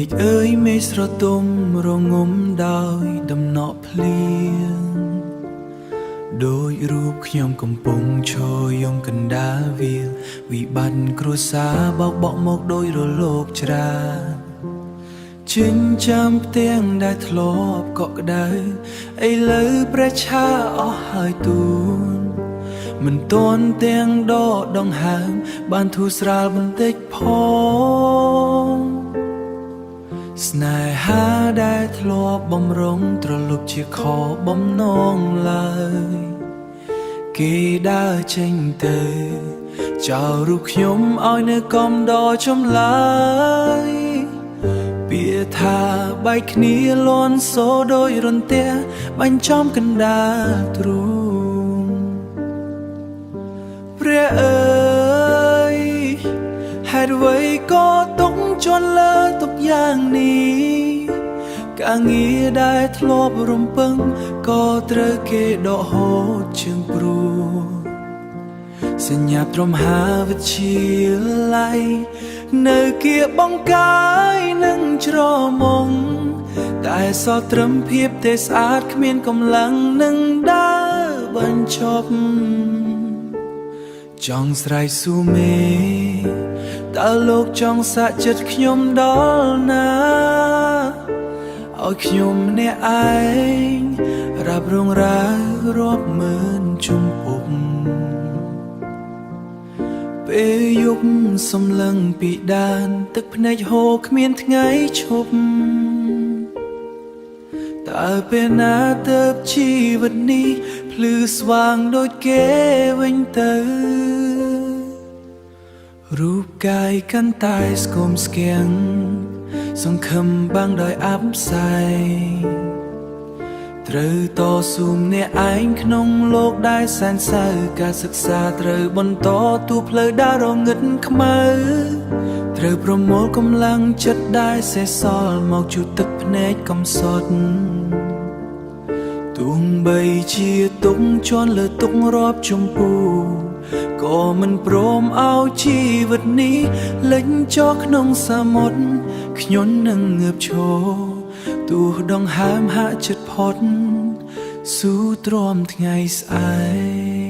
ฆเอ้ยเมฆស្រទុំរងំដោយដំណក់ភ្លៀងដោយរូបខ្ញុំកំពុងឈរយំកណ្ដាលវាលវិបត្តិគ្រួសារបោកបក់មកដោយរលកច្រានចិញ្ចាំផ្ទាំងដែលធ្លាប់កក់ក្ដៅឥឡូវព្រះឆាអស់ហើយទូនមិនទាន់ទាំងដកដង្ហើមបានធូរស្រាលបន្តិចផងស្នេហាដែលធ្លាប់បំរុងត្រលប់ជាខបំណងឡើយគេដើរចេញទៅចោលរូបខ្ញុំឲ្យនៅកំដរចម្លើយពាក្យថាបែកគ្នាលន់សូរដោយរន្ទះបាញ់ចំកណ្ដាលទ្រូងព្រះអើយហេតុអ្វីក៏ទុកជន់លើទុកយ៉ាងនេះការងារដែលធ្លាប់រំពឹងក៏ត្រូវគេដកហូតជើងព្រោះសញ្ញាត្រមហាវិទ្យាល័យនៅគៀបបង្កាយនឹងច្រមុំតែសល់ត្រឹមភាពទេស្អាតគ្មានកម្លាំងនឹងដើរបញ្ឈប់ចង់ស្រែកសួរមេតើលោកចង់សាក់ចិត្តខ្ញុំដល់ណាឲ្យខ្ញុំម្នាក់ឯងរ៉ាប់រងរាវរាប់ម៉ឺនជំពប់ពេលយប់សំឡឹងពីដានទឹកភ្នែកហូរគ្មានថ្ងៃឈប់តើពេលណាទៅជីវិតនេះភ្លឺស្វាងដូចគេវិញទៅរូបកាយកាន់តែស្គមស្គាំងសង្ឃឹមបាំងដោយអបផ្សាយត្រូវតស៊ូម្នាក់ឯងក្នុងโลกដែលសែនសៅការសិក្សាត្រូវបន្តទូផ្លូវដើររងឹតខ្មៅត្រូវប្រមូលកម្លាំងចិត្តដែលសេះសល់មកជូតទឹកភ្នែកកំសត់ទោះបីជាទុកជន់លើទុករាប់ជំពូក៏មិនព្រមឲ្យជីវិតនេះលេចចុះក្នុងសមុទ្រខ្ញុំនឹងងើបឈរទោះដង្ហើមហាក់ជិតផុតស៊ូទ្រាំថ្ងៃស្អែក